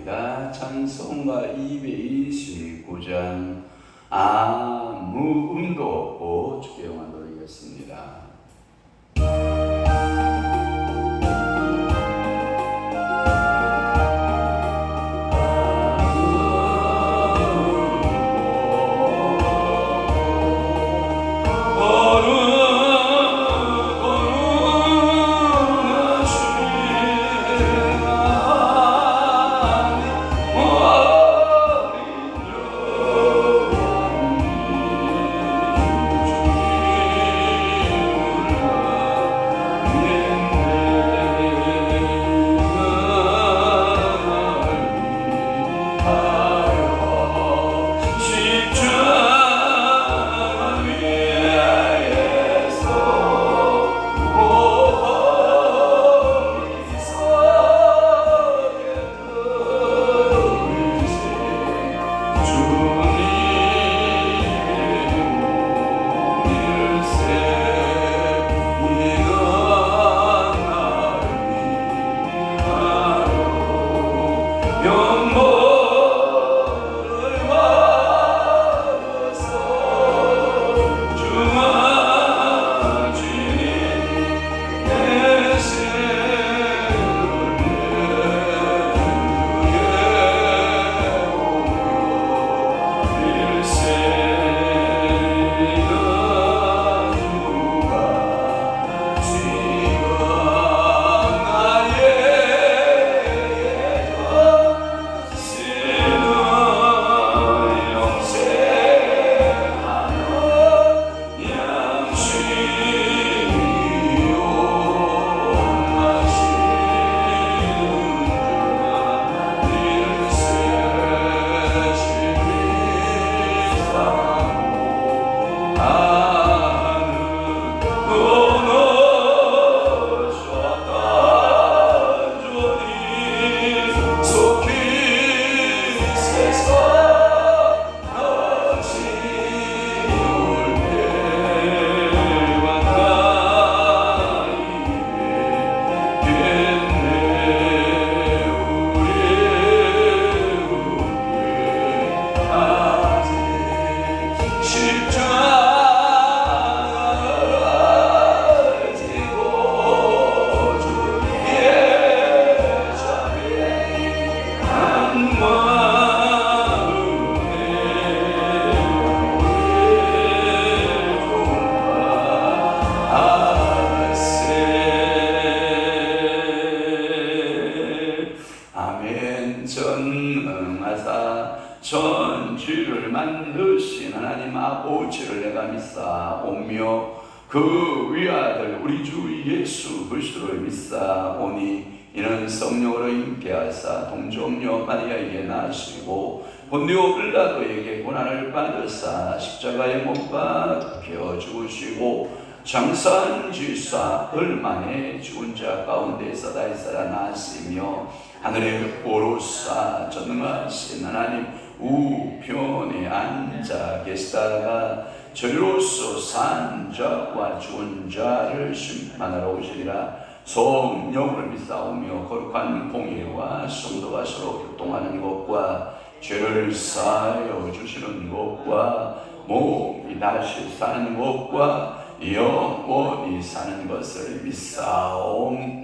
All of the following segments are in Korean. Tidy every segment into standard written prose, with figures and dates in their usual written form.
찬양합니다. 찬송가 229장 아무 음도 없고 주께 영광 돌리겠습니다. 전지를 만드신 하나님 아버지를 내가 믿사오며 그 위아들 우리 주 예수 그리스도를 믿사오니 이는 성령으로 임께하사 동정녀 마리아에게 나시고 본디오 빌라도에게 고난을 받으사 십자가에 못 박혀 죽으시고 장사한 지 사흘 만에 죽은 자 가운데서 다시 살아나시며 하늘에 오르사 전능하신 하나님 우편에 앉아 계시다가 저리로서 산 자와 죽은 자를 심판하러 오시리라. 성령을 믿사오며 거룩한 공의와 성도가 서로 교통하는 것과 죄를 사하여 주시는 것과 몸이 다시 사는 것과 영원히 사는 것을 믿사옵나이다.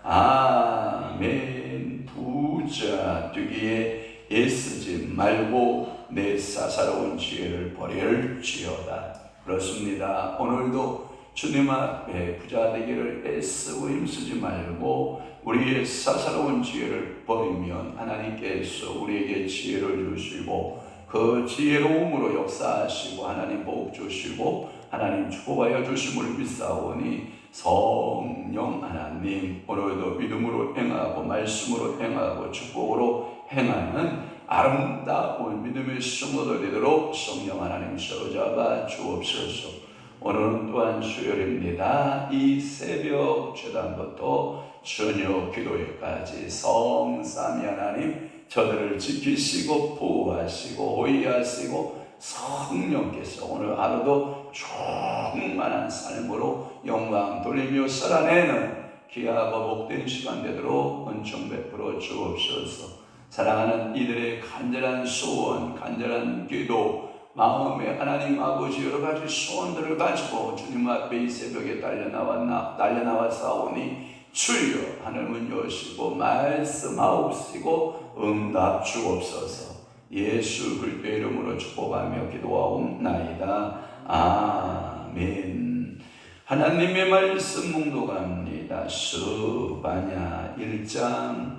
아멘. 부자 되기에 애쓰지 말고 내 사사로운 지혜를 버릴지어다. 그렇습니다. 오늘도 주님 앞에 부자 되기를 애쓰고 힘쓰지 말고 우리의 사사로운 지혜를 버리면 하나님께서 우리에게 지혜를 주시고 그 지혜로움으로 역사하시고 하나님 복 주시고 하나님 축복하여 주심을 믿사오니 성령 하나님 오늘도 믿음으로 행하고 말씀으로 행하고 축복으로 행하는 아름다운 믿음의 성도들 되도록 성령 하나님 사로잡아 주옵소서. 오늘은 또한 수요일입니다. 이 새벽 제단부터 저녁 기도회까지 성삼위 하나님 저들을 지키시고 보호하시고 호위하시고 성령께서 오늘 하루도 충만한 삶으로 영광 돌리며 살아내는 귀하고 복된 시간 되도록 은총 베풀어 주옵소서. 사랑하는 이들의 간절한 소원, 간절한 기도, 마음에 하나님 아버지 여러 가지 소원들을 가지고 주님 앞에 이 새벽에 달려나와 싸우니 주여 하늘 문 여시고 말씀하옵시고 응답 주옵소서. 예수 그리스도의 이름으로 축복하며 기도하옵나이다. 아멘. 하나님의 말씀 묵독합니다. 스바냐 1장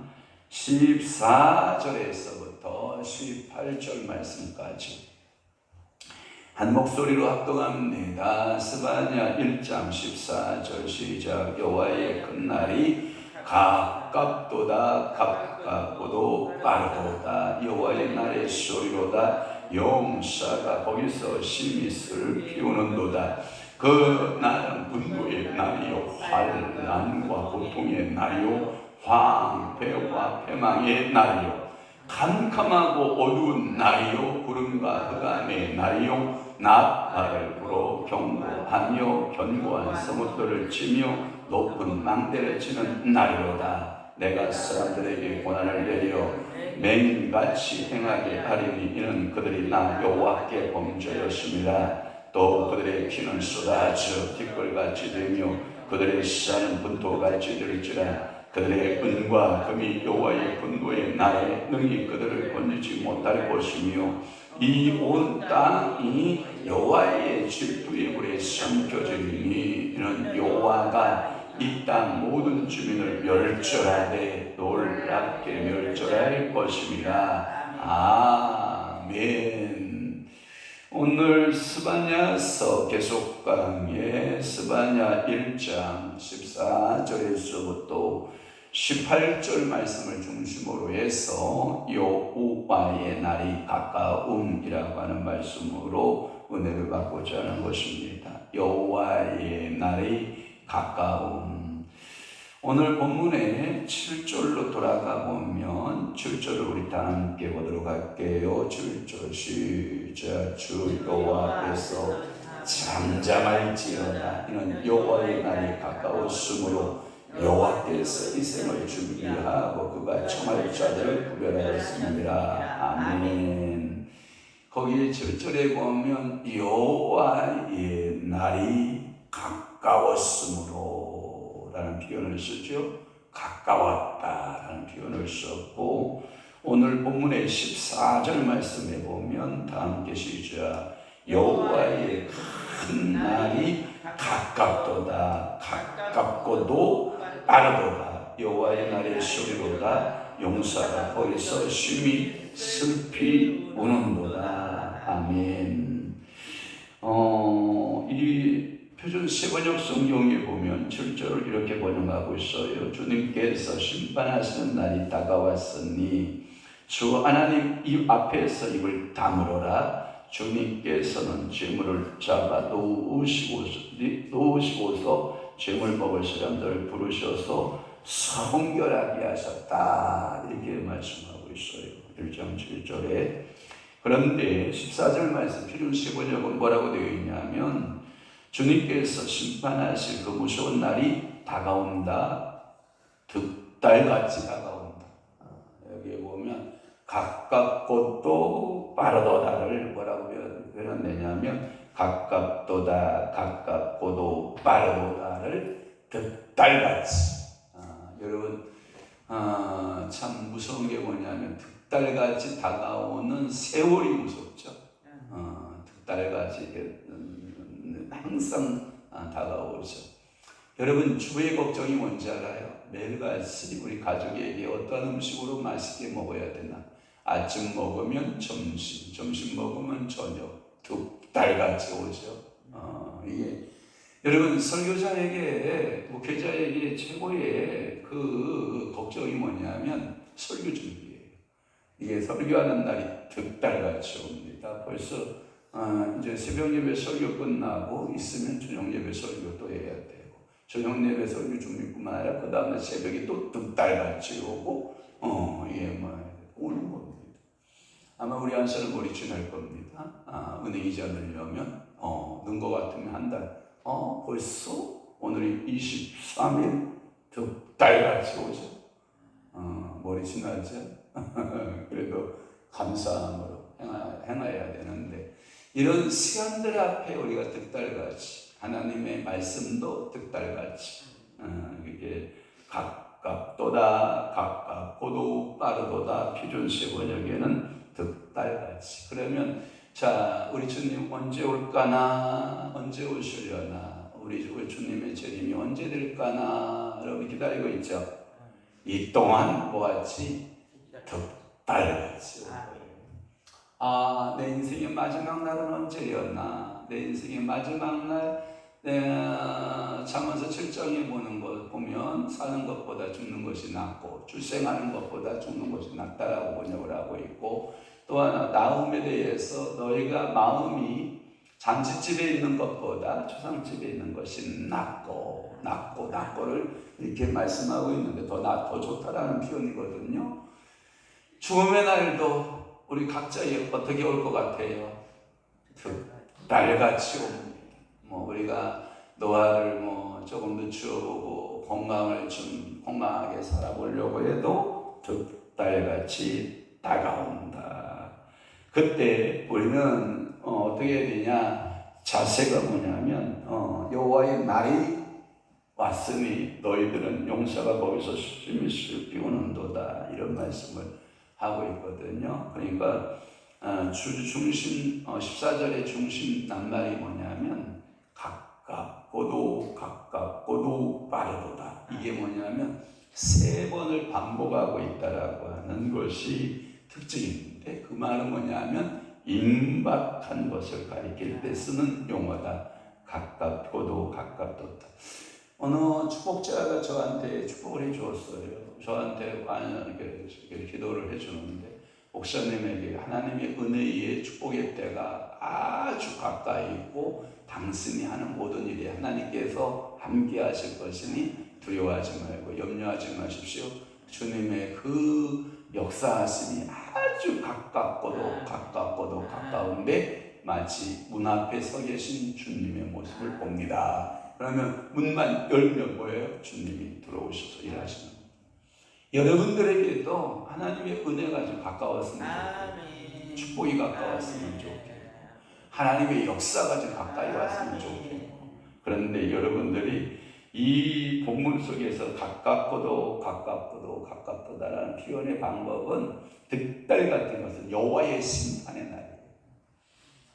14절에서부터 18절 말씀까지 한 목소리로 합동합니다. 스바냐 1장 14절 시작. 여호와의 큰 날이 가깝도다. 가깝고도 빠르도다. 여호와의 날의 소리로다. 용사가 거기서 심히 피우는도다. 그 날은 분노의 날이요 환난과 고통의 날이요 황폐와 패망의 날이요 캄캄하고 어두운 날이요 구름과 흑암의 날이요 나팔을 불어 경고하며 견고한 성읍들을 치며 높은 망대를 치는 날이로다. 내가 사람들에게 고난을 내려 맹인같이 행하게 하리니 이는 그들이 나 여호와께 범죄였습니다. 또 그들의 피는 쏟아져 뒷골같이 되며 그들의 씨는 분토같이 될지라. 그들의 은과 금이 여호와의 분노의 날에 능히 그들을 건지지 못할 것이며 이 온 땅이 여호와의 질투의 불에 삼켜지니 이는 여호와가 이 땅 모든 주민을 멸절하되 놀랍게 멸절할 것입니다. 아멘. 오늘 스바냐서 계속 강의 스바냐 1장 14절에서부터 18절 말씀을 중심으로 해서 여호와의 날이 가까움이라고 하는 말씀으로 은혜를 받고자 하는 것입니다. 여호와의 날이 가까움. 오늘 본문의 7절로 돌아가 보면 7절을 우리 다 함께 보도록 할게요. 7절 시작. 주 여호와 앞에서 잠잠할지어다. 이는 여호와의 날이 가까웠으므로 여호와께서 이 생을 준비하고 그가 청할 자들을 구별하였습니다. 아멘. 거기 7절에 보면 여호와의 날이 가까웠으므로 라는 표현을 쓰죠. 가까웠다라는 표현을 썼고 오늘 본문의 14절 말씀에 보면 다 함께 시작. 여호와의 큰 날이 가깝도다. 가깝고도 빠르도다. 여호와의 날의 소리로다. 용사가 거기서 심히 슬피 우는도다. 아멘. 이 표준 세번역 성경에 보면 7절을 이렇게 번역하고 있어요. 주님께서 심판하시는 날이 다가왔으니 주 하나님 입 앞에서 입을 다물어라. 주님께서는 재물을 잡아 놓으시고서 재물 먹을 사람들을 부르셔서 성결하게 하셨다. 이렇게 말씀하고 있어요. 1장 7절에. 그런데 14절 말씀 표준 세번역은 뭐라고 되어 있냐면 주님께서 심판하실 그 무서운 날이 다가온다. 득달같이 다가온다. 여기에 보면 가깝고도 빠르도다를 뭐라고 표현되냐면 가깝도다, 가깝고도 빠르도다를 득달같이. 여러분 참 무서운 게 뭐냐면 득달같이 다가오는 세월이 무섭죠. 득달같이 항상 다가오죠. 여러분 주의 걱정이 뭔지 알아요? 매일같이 우리 가족에게 어떤 음식으로 맛있게 먹어야 되나? 아침 먹으면 점심, 점심 먹으면 저녁, 득달같이 오죠. 이게 여러분 설교자에게 목회자에게 최고의 그 걱정이 뭐냐면 설교 준비예요. 이게 설교하는 날이 득달같이 옵니다. 벌써 이제 새벽 예배 설교 끝나고 있으면 저녁 예배 설교 또 해야 되고 저녁 예배 설교 준비뿐만 아니라 그 다음날 새벽에 또 득달같이 오고 이게 뭐 오는 겁니다. 아마 우리 한 사람 머리 지날 겁니다. 은행 이자 넣으려면 는 것 같으면 한 달 벌써 오늘이 23일 득달같이 오죠. 머리 지나죠. 그래도 감사함으로 행해야 되는데, 이런 시간들 앞에 우리가 득달같이 하나님의 말씀도 득달같이 이게 가깝도다, 가깝고도 빠르도다, 표준세 번역에는 득달같이. 그러면 자, 우리 주님 언제 올까나, 언제 오시려나, 우리 주님의 재림이 언제 될까나 여러분 기다리고 있죠. 이 동안 뭐같이 득달같이 올 거예요. 내 인생의 마지막 날은 언제였나, 내 인생의 마지막 날 잠언서 7장에 보는 것 보면 사는 것보다 죽는 것이 낫고 출생하는 것보다 죽는 것이 낫다라고 번역을 하고 있고, 또 하나 나음에 대해서 너희가 마음이 잔치집에 있는 것보다 초상집에 있는 것이 낫고를 이렇게 말씀하고 있는데, 더 좋다라는 표현이거든요. 죽음의 날도 우리 각자 어떻게 올 것 같아요? 달같이 옵니다. 우리가 노화를 조금 늦추어보고 건강을 좀 건강하게 살아보려고 해도 달같이 다가온다. 그때 우리는 어떻게 해야 되냐? 자세가 뭐냐면 여호와의 날이 왔으니 너희들은 용사가 거기서 심히 비우는도다, 이런 말씀을 하고 있거든요. 그러니까 주 중심 14절의 중심 낱말이 뭐냐면 가깝고도 빠르도다. 이게 뭐냐면 3번을 반복하고 있다라고 하는 것이 특징인데, 그 말은 뭐냐면 임박한 것을 가리킬 때 쓰는 용어다. 가깝고도 가깝도다. 어느 축복자가 저한테 축복을 해주었어요. 저한테 이렇게 기도를 해주는데, 목사님에게 하나님의 은혜의 축복의 때가 아주 가까이 있고 당신이 하는 모든 일에 하나님께서 함께 하실 것이니 두려워하지 말고 염려하지 마십시오. 주님의 그 역사하심이 아주 가깝고도 가까운데 마치 문 앞에 서 계신 주님의 모습을 봅니다. 그러면 문만 열면 뭐예요? 주님이 들어오셔서 일하시는 거예요. 여러분들에게도 하나님의 은혜가 좀 가까웠으면 좋겠고, 축복이 가까웠으면 좋겠고, 하나님의 역사가 좀 가까이 왔으면 좋겠고. 그런데 여러분들이 이 본문 속에서 가깝도다라는 표현의 방법은 득달 같은 것은 여호와의 심판의 날이에요.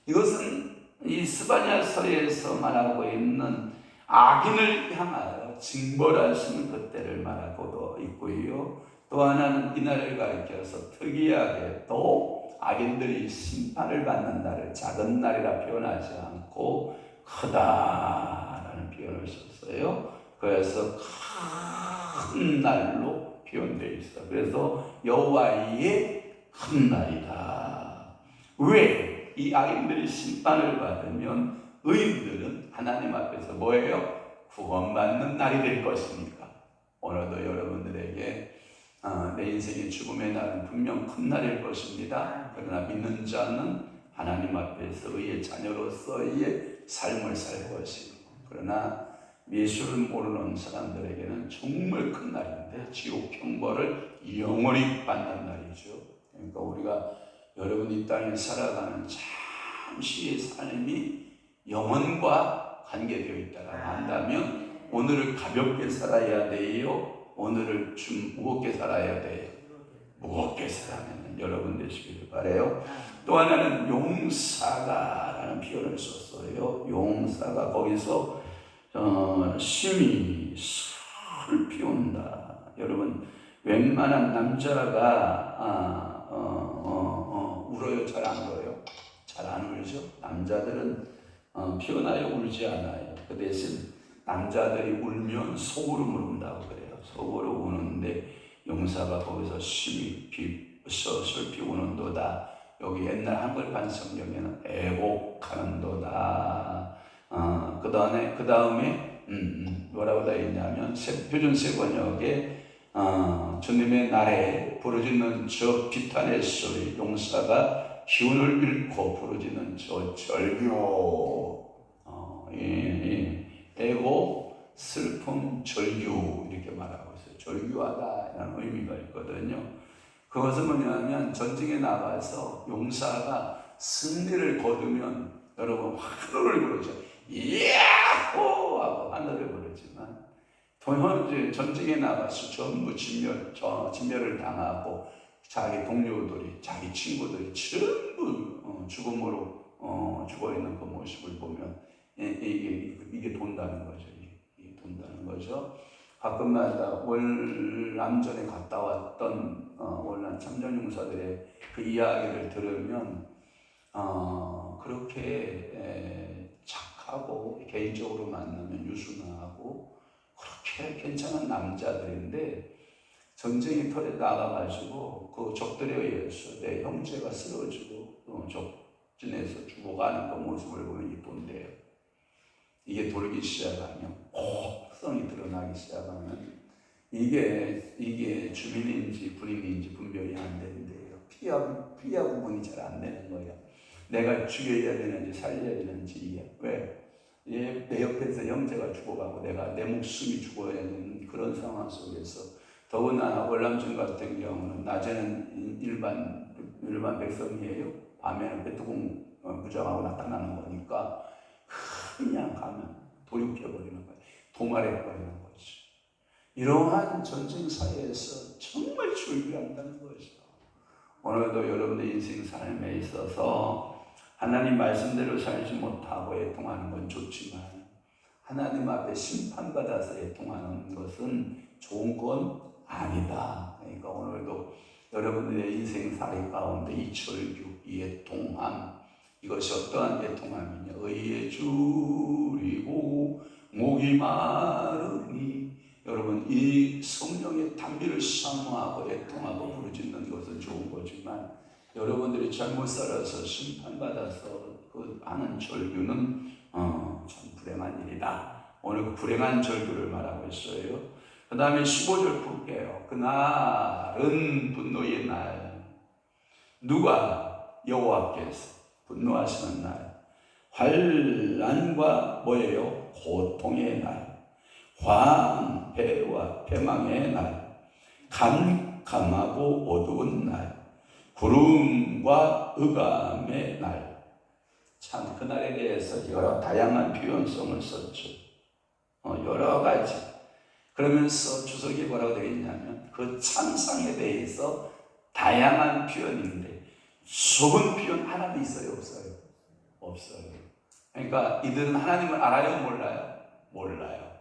이것은 이 스바냐서에서 말하고 있는 악인을 향하여 징벌하시는 그때를 말하고도 있고요. 또 하나는 이날을 가리켜서 특이하게 또 악인들이 심판을 받는 날을 작은 날이라 표현하지 않고 크다라는 표현을 썼어요. 그래서 큰 날로 표현되어 있어. 그래서 여호와의 큰 날이다. 왜? 이 악인들이 심판을 받으면 의인들은 하나님 앞에서 뭐예요? 구원받는 날이 될 것이니까. 오늘도 여러분들에게 내 인생의 죽음의 날은 분명 큰 날일 것입니다. 그러나 믿는 자는 하나님 앞에서 의의 자녀로서의 삶을 살 것이고, 그러나 예수를 모르는 사람들에게는 정말 큰 날인데 지옥 형벌을 영원히 받는 날이죠. 그러니까 우리가 여러분 이 땅에 살아가는 잠시의 삶이 영혼과 관계되어 있다고 한다면 오늘을 가볍게 살아야 돼요? 오늘을 좀 무겁게 살아야 돼요? 무겁게 살아면 여러분 되시기를 바라요. 또 하나는 용사가라는 표현을 썼어요. 용사가 거기서 심히 술 피운다. 여러분 웬만한 남자가 울어요? 잘 안 울어요? 잘 안 울죠? 남자들은 피어나요? 울지 않아요. 그 대신 남자들이 울면 속으로 울는다고 그래요. 속으로 우는데 용사가 거기서 심히 슬피 우는도다. 여기 옛날 한글판 성경에는 애곡하는도다. 그 다음에 뭐라고 되어 있냐면 표준세 번역에 주님의 날에 부르짖는 저 비탄의 소리, 용사가 기운을 잃고 부르짖는 저 절규, 애곡 슬픔, 절규 이렇게 말하고 있어요. 절규하다라는 의미가 있거든요. 그것은 뭐냐면 전쟁에 나가서 용사가 승리를 거두면 여러분 하늘을 부르죠. 야호 하고 하늘을 부르지만 현재 전쟁에 나가서 전부 진멸을 당하고 자기 동료들이, 자기 친구들이 전부 죽음으로 죽어 있는 그 모습을 보면 이게 돈다는 거죠. 이게 돈다는 거죠. 가끔마다 월남전에 갔다 왔던 월남 참전용사들의 그 이야기를 들으면 그렇게 착하고 개인적으로 만나면 유순하고 그렇게 괜찮은 남자들인데 전쟁의 털에 나가가지고 그 적들에 의해서 내 형제가 쓰러지고 적진에서 죽어가는 그 모습을 보면 이 돈대요. 이게 돌기 시작하면 혹성이 드러나기 시작하면 이게 주민인지 군인인지 분별이 안 되는데요. 피하 구분이 잘 안 되는 거예요. 내가 죽여야 되는지 살려야 되는지 이게 왜? 내 옆에서 형제가 죽어가고 내 목숨이 죽어야 되는 그런 상황 속에서 더구나 월남전 같은 경우는 낮에는 일반 백성이에요. 밤에는 베트공 무장하고 나타나는 거니까 그냥 가면 도륙해버리는 거예요. 도말해버리는 거죠. 이러한 전쟁사회에서 정말 절규한다는 거죠. 오늘도 여러분의 인생 삶에 있어서 하나님 말씀대로 살지 못하고 애통하는 건 좋지만 하나님 앞에 심판받아서 애통하는 것은 좋은 건 아니다. 그러니까 오늘도 여러분들의 인생살이 가운데 이 절규, 이 애통함, 이것이 어떠한 애통함이냐. 의에 줄이고 목이 마르니 여러분 이 성령의 단비를 사모하고 애통하고 부르짖는 것은 좋은 거지만 여러분들이 잘못 살아서 심판받아서 그 하는 절규는 참 불행한 일이다. 오늘 그 불행한 절규를 말하고 있어요. 그 다음에 15절 볼게요. 그날은 분노의 날. 누가? 여호와께서 분노하시는 날. 환난과 뭐예요? 고통의 날. 황폐와 패망의 날. 캄캄하고 어두운 날. 구름과 흑암의 날. 참 그날에 대해서 여러 다양한 표현성을 썼죠. 여러 가지. 그러면서 주석이 뭐라고 되어 있냐면 그 참상에 대해서 다양한 표현인데 좁은 표현 하나도 있어요? 없어요? 없어요. 그러니까 이들은 하나님을 알아요? 몰라요? 몰라요.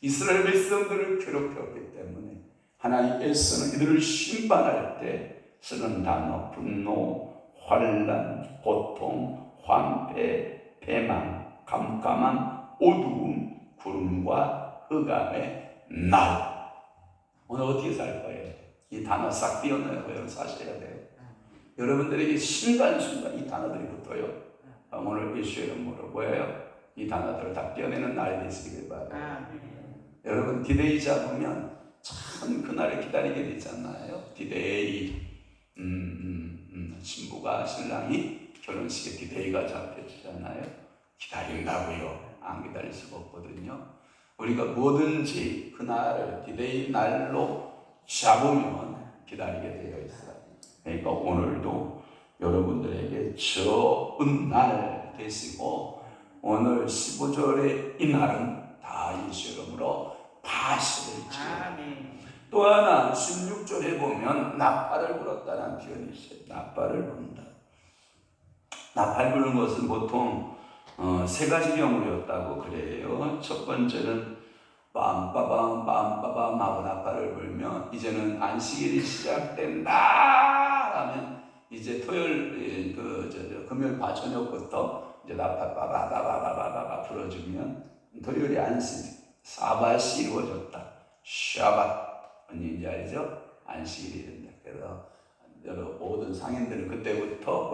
이스라엘 백성들을 괴롭혔기 때문에 하나님께서는 이들을 심판할 때 쓰는 단어 분노, 환난, 고통, 황폐, 패망, 캄캄한 어두움, 구름과 흑암의 날. 오늘 어떻게 살 거예요? 이 단어 싹 띄어내고 여러분 사셔야 돼요. 여러분들에게 순간순간 이 단어들이 붙어요. 오늘 예수의 이름으로 뭐예요? 이 단어들을 다 띄어내는 날이 되시길 바라요. 여러분 디데이 잡으면 참 그날을 기다리게 되잖아요. 디데이. 신부가 신랑이 결혼식에 디데이가 잡혀지잖아요. 기다린다고요. 안 기다릴 수가 없거든요. 우리가 뭐든지 그날을 디데이 날로 잡으면 기다리게 되어 있어요. 그러니까 오늘도 여러분들에게 좋은 날 되시고 오늘 15절의 이 날은 다 예수 이름으로 파시를지어다. 또 하나 16절에 보면 나팔을 불었다는 표현이 있어요. 나팔을 부른다. 나팔 부는 것은 보통 세 가지 경우였다고 그래요. 첫 번째는 빰빠밤 빰빠밤 하고 나팔을 불면 이제는 안식일이 시작된다 하면 이제 토요일 금요일 저녁부터 이제 나팔 빠바바바바바바 불어주면 토요일이 안식 사밧이 이루어졌다. 샤밧 언제 알죠? 안식일이 된다. 그래서 여러 모든 상인들은 그때부터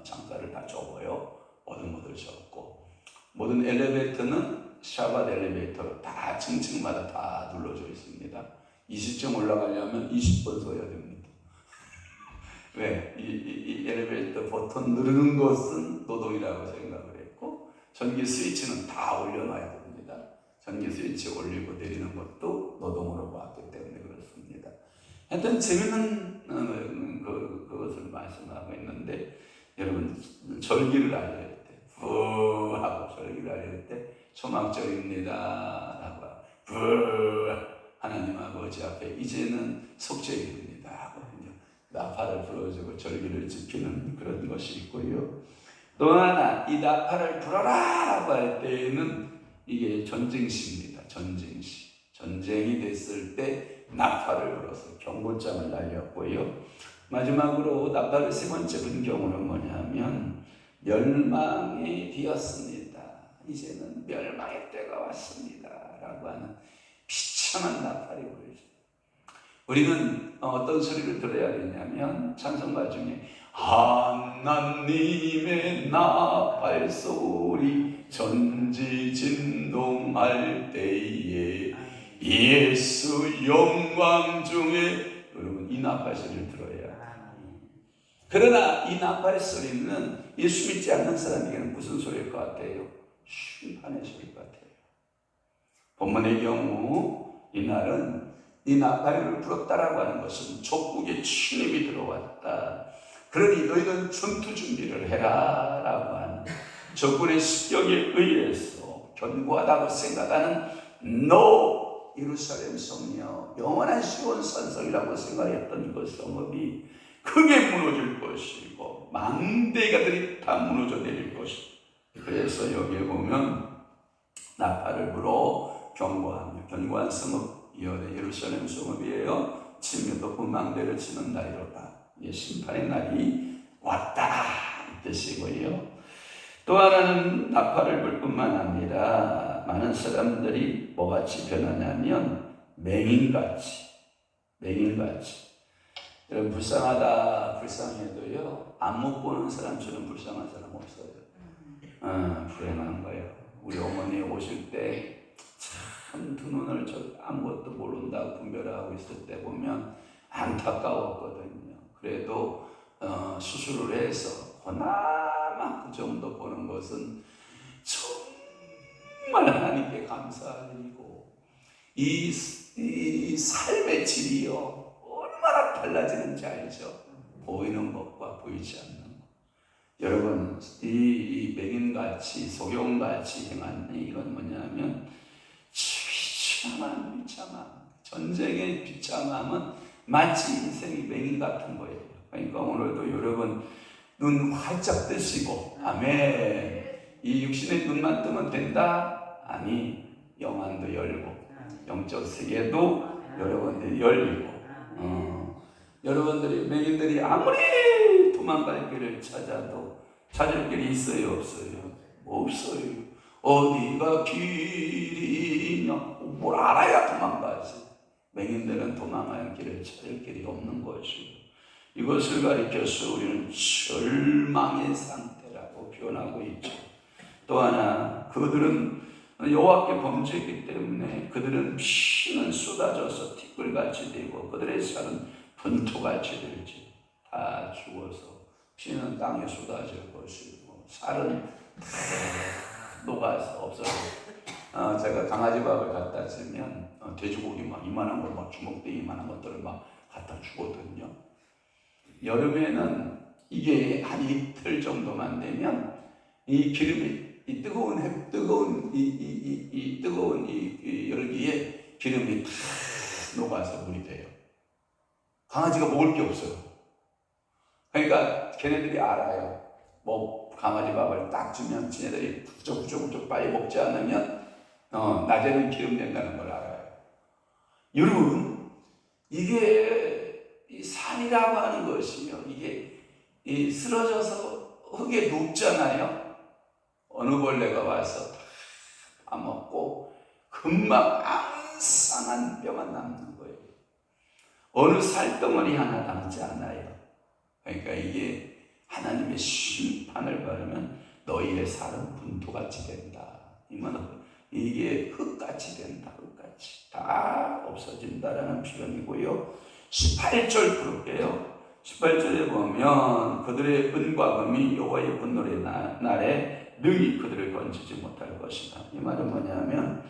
창가를 다 접어요. 모든 것을 접고 모든 엘리베이터는 샤밧 엘리베이터로 다 층층마다 다 눌러져 있습니다. 20층 올라가려면 20번 서야 됩니다. 왜? 이 엘리베이터 버튼 누르는 것은 노동이라고 생각을 했고 전기 스위치는 다 올려놔야 됩니다. 전기 스위치 올리고 내리는 것도 노동으로 봤기 때문에 그렇습니다. 하여튼 재미있는 그것을 말씀하고 있는데, 여러분 절기를 알릴 때 부 하고 절기를 알릴 때 초막절입니다 라고 부 하나님 아버지 앞에 이제는 속죄일입니다 하고 나팔을 불어주고 절기를 지키는 그런 것이 있고요. 또 하나, 이 나팔을 불어라 라고 할 때에는 이게 전쟁시입니다. 전쟁시. 전쟁이 됐을 때 나팔을 불어서 경고장을 날렸고요. 마지막으로 나팔의 세 번째 분경으로는 뭐냐면 멸망이 되었습니다. 이제는 멸망의 때가 왔습니다 라고 하는 비참한 나팔이 보여요. 우리는 어떤 소리를 들어야 되냐면 찬송가 중에 하나님의 나팔 소리 전지진동할 때에 예수 영광 중에, 여러분 이 나팔 소리를 들어야 해요. 그러나 이 나팔 소리는 예수 믿지 않는 사람에게는 무슨 소리일 것 같아요? 심판의 소리일 것 같아요. 본문의 경우 이날은 이 나팔을 불었다라고 하는 것은 족국의 침입이 들어왔다. 그러니 너희는 전투 준비를 해라 라고 하는 적군의 습격에 의해서 견고하다고 생각하는 너 예루살렘 성이여, 영원한 시온 산성이라고 생각했던 그 성읍이 크게 무너질 것이고 망대가들이 다 무너져 내릴 것이고, 그래서 여기에 보면 나팔을 불어 경고하며, 견고한 성읍 예루살렘 성읍이에요. 치면 높은 망대를 치는 날이로다. 심판의 날이 왔다 이 뜻이고요. 또 하나는 나팔을 불 뿐만 아니라 많은 사람들이 뭐같이 변하냐면 맹인같이. 여러분 불쌍하다 불쌍해도요, 안 못 보는 사람처럼 불쌍한 사람 없어요. 불행한 거예요. 우리 어머니 오실 때 참 두 눈을 아무것도 모른다고 분별하고 있을 때 보면 안타까웠거든요. 그래도 수술을 해서 그나마 그 정도 보는 것은 정말 하나님께 감사할 일이고, 이 삶의 질이요 얼마나 달라지는지 알죠? 보이는 것과 보이지 않는 것. 여러분 이 맹인같이 소경같이 행한 이건 뭐냐면 비참한 전쟁의 비참함은 마치 인생이 맹인 같은 거예요. 그러니까 오늘도 여러분 눈 활짝 뜨시고, 아멘, 이 육신의 눈만 뜨면 된다? 아니, 영안도 열고 영적 세계도 여러분들이 열리고, 여러분들이 맹인들이 아무리 도망갈 길을 찾아도 찾을 길이 있어요 없어요? 없어요. 어디가 길이냐, 뭘 알아야 도망가지. 맹인들은 도망할 길을 찾을 길이 없는 것이고, 이것을 가리켜서 우리는 절망의 상태라고 표현하고 있죠. 또 하나, 그들은 여호와께 범죄했기 때문에 그들은 피는 쏟아져서 티끌같이 되고 그들의 살은 분토같이 될지. 다 죽어서 피는 땅에 쏟아질 것이고 살은 녹아서 없어져. 제가 강아지 밥을 갖다 주면 돼지고기 막 이만한 걸 막 주먹대 이만한 것들을 막 갖다 주거든요. 여름에는 이게 한 이틀 정도만 되면 이 기름이 이 뜨거운 열기에 기름이 다 녹아서 물이 돼요. 강아지가 먹을 게 없어요. 그러니까 걔네들이 알아요. 뭐 강아지 밥을 딱 주면 지네들이 부쩍부쩍 빨리 먹지 않으면 낮에는 기름 낸다는 걸 알아요. 여러분, 이게 이 산이라고 하는 것이요, 이게 이 쓰러져서 흙에 눕잖아요. 어느 벌레가 와서 다 먹고 금방 앙상한 뼈가 남는 거예요. 어느 살덩어리 하나 남지 않아요. 그러니까 이게 하나님의 심판을 받으면 너희의 살은 분토같이 된다. 이게 흙같이 된다. 흙같이 다 없어진다라는 표현이고요. 18절 부를게요. 18절에 보면 그들의 은과 금이 여호와의 분노의 날에 능히 그들을 건지지 못할 것이다. 이 말은 뭐냐면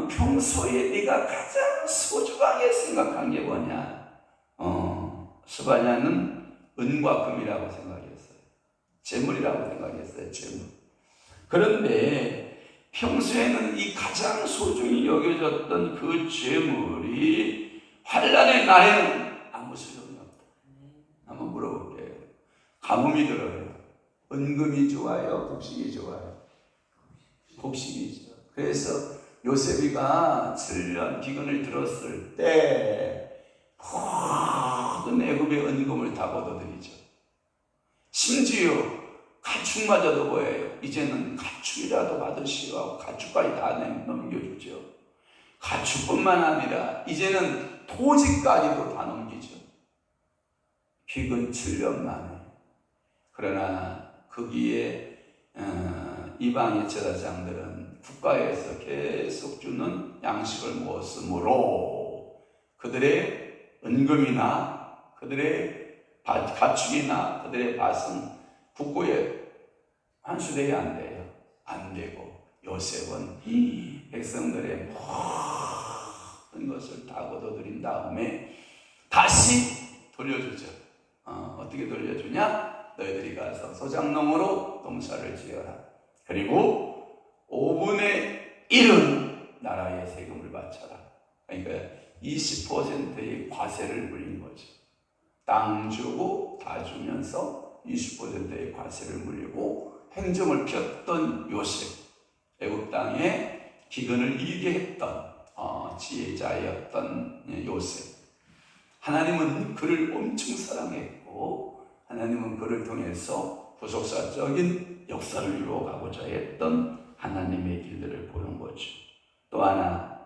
평소에 네가 가장 소중하게 생각한 게 뭐냐? 스바냐는 은과 금이라고 생각했어요. 재물이라고 생각했어요. 재물. 그런데 평소에는 이 가장 소중히 여겨졌던 그 재물이 환난의 날에는 아무 소용이 없다. 한번 물어볼게요. 가뭄이 들어요. 은금이 좋아요? 곡식이 좋아요? 곡식이죠. 그래서 요셉이가 7년 기근을 들었을 때 모든 애굽의 은금을 다 걷어들이죠. 심지어 가축마저도 뭐예요? 이제는 가축이라도 받으시오 하고 가축까지 다 넘겨주죠. 가축뿐만 아니라 이제는 토지까지도 다 넘기죠. 기근 7년 만에. 그러나 거기에 이방의 제사장들은 국가에서 계속 주는 양식을 먹었으므로 그들의 은금이나 그들의 가축이나 그들의 밭은 국고에 환수되게 안 돼요. 안 되고 요셉은 이 백성들의 모든 것을 다 걷어들인 다시 돌려주죠. 어떻게 돌려주냐? 너희들이 가서 소작농으로 농사를 지어라. 그리고 5분의 1은 나라의 세금을 바쳐라. 그러니까 20%의 과세를 물린 거죠. 땅 주고 다 주면서 20%의 과세를 물리고 행정을 폈던 요셉, 애굽 땅에 기근을 이기게 했던 지혜자였던 요셉. 하나님은 그를 엄청 사랑했고 하나님은 그를 통해서 구속사적인 역사를 이루어가고자 했던 하나님의 길들을 보는 거죠. 또 하나,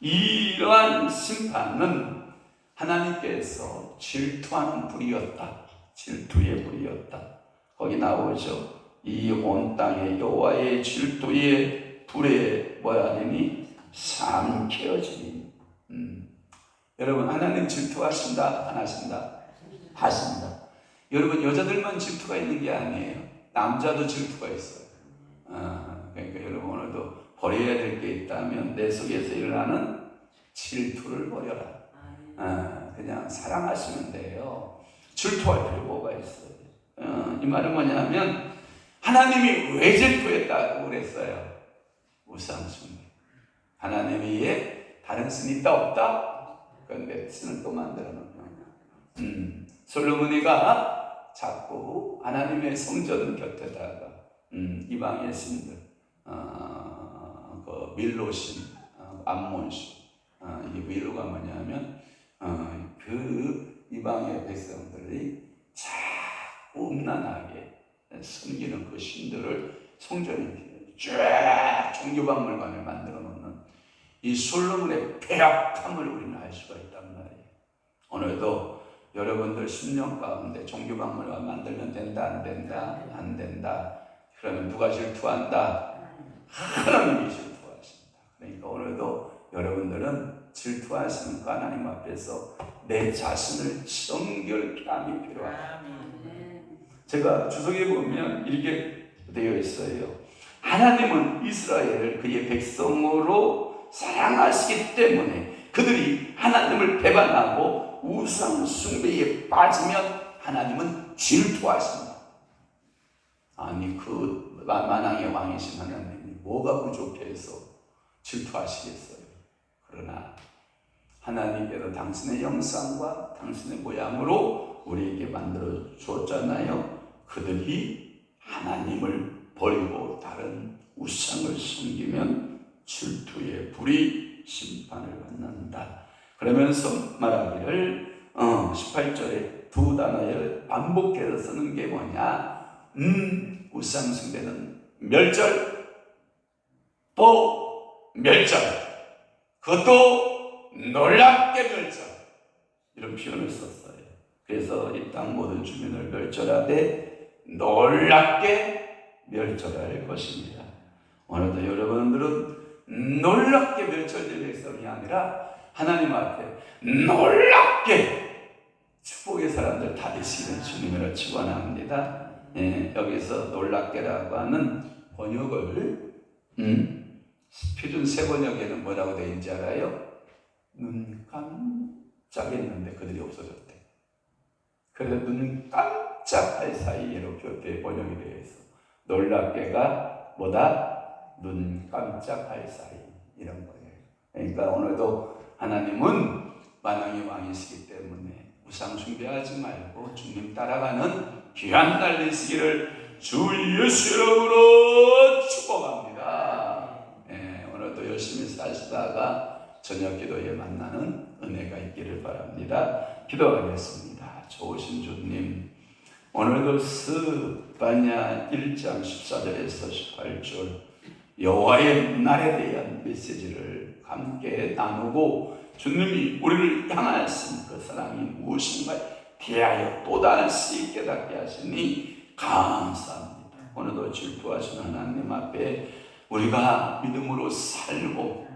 이러한 심판은 하나님께서 질투하는 불이었다. 질투의 불이었다. 거기 나오죠. 이 온 땅에 여호와의 질투의 불에 뭐야 되니? 삼켜지니. 여러분, 하나님 질투하신다? 안 하신다? 하신다. 여러분, 여자들만 질투가 있는 게 아니에요. 남자도 질투가 있어요. 그러니까 여러분, 오늘도 버려야 될 게 있다면 내 속에서 일어나는 질투를 버려라. 그냥 사랑하시면 돼요. 질투할 필요가 뭐가 있어요. 이 말은 뭐냐면 하나님이 왜 질투했다고 그랬어요? 우상숭배. 하나님이 다른 신이 있다 없다? 그런데 신을 또 만들어 놓은 거예요. 솔로몬이가 자꾸 하나님의 성전 곁에다가 이방의 신들, 그 밀로신, 암몬신, 이게 밀로가 뭐냐면 그 이방의 백성들이 자꾸 음란하게 섬기는 그 신들을 성전에 쫙 종교박물관을 만들어 놓는 이 솔로몬의 배약함을 우리는 알 수가 있단 말이에요. 오늘도 여러분들 10년 가운데 종교박물관 만들면 된다, 안 된다? 안 된다. 그러면 누가 질투한다? 하나님이 질투하신다. 그러니까 오늘도 여러분들은 질투하시는 그 하나님 앞에서 내 자신을 정결케 함이 필요하다. 제가 주석에 보면 이렇게 되어 있어요. 하나님은 이스라엘을 그의 백성으로 사랑하시기 때문에 그들이 하나님을 배반하고 우상 숭배에 빠지면 하나님은 질투하신다. 아니 그 만왕의 왕이신 하나님이 뭐가 부족해서 질투하시겠어요? 그러나 하나님께서 당신의 형상과 당신의 모양으로 우리에게 만들어 주었잖아요. 그들이 하나님을 버리고 다른 우상을 섬기면 질투의 불이 심판을 받는다. 그러면서 말하기를 18절에 두 단어를 반복해서 쓰는 게 뭐냐? 우상 숭배는 멸절, 또 멸절, 그것도 놀랍게 멸절, 이런 표현을 썼어요. 그래서 이 땅 모든 주민을 멸절하되 놀랍게 멸절할 것입니다. 오늘도 여러분들은 놀랍게 멸절될 백성이 아니라 하나님 앞에 놀랍게 축복의 사람들 다 되시기를 주님으로 축원합니다. 여기서 놀랍게라고 하는 번역을 표준 새 번역에는 뭐라고 되어 있는지 알아요? 눈 깜짝했는데 그들이 없어졌대. 그래서 눈 깜짝할 사이에 이렇게 번역이 되어 있어. 놀랍게가 뭐다? 눈 깜짝할 사이, 이런 거예요. 그러니까 오늘도 하나님은 만왕의 왕이시기 때문에 우상 숭배하지 말고 주님 따라가는 귀한 날 되시기를 주 예수 이름으로 축복합니다. 오늘도 열심히 사시다가 저녁 기도에 만나는 은혜가 있기를 바랍니다. 기도하겠습니다. 좋으신 주님, 오늘도 스바냐 1장 14절에서 18절 여호와의 날에 대한 메시지를 함께 나누고 주님이 우리를 향하신 그 사랑이 무엇인가 대하여 또다시 깨닫게 하시니 감사합니다. 오늘도 질투하신 하나님 앞에 우리가 믿음으로 살고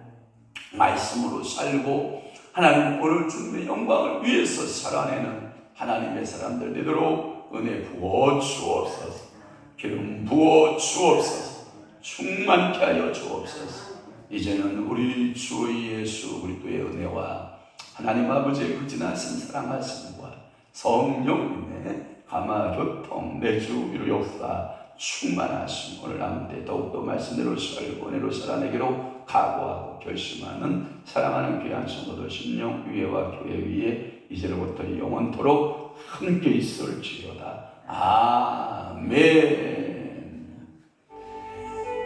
말씀으로 살고 하나님 오늘 주님의 영광을 위해서 살아내는 하나님의 사람들 되도록 은혜 부어 주옵소서. 기름 부어 주옵소서. 충만케 하여 주옵소서. 이제는 우리 주 예수 그리스도의 은혜와 하나님 아버지의 그 지나신 사랑하심과 성령님의 감화교통 내주 위로 역사 충만하심 오늘 남대 더욱더 말씀대로 살고 은혜로 살아내기로 각오하고 결심하는 사랑하는 귀한 성도들 심령 위에와 교회 위에 이제로부터 영원토록 함께 있을지어다. 아멘.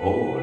오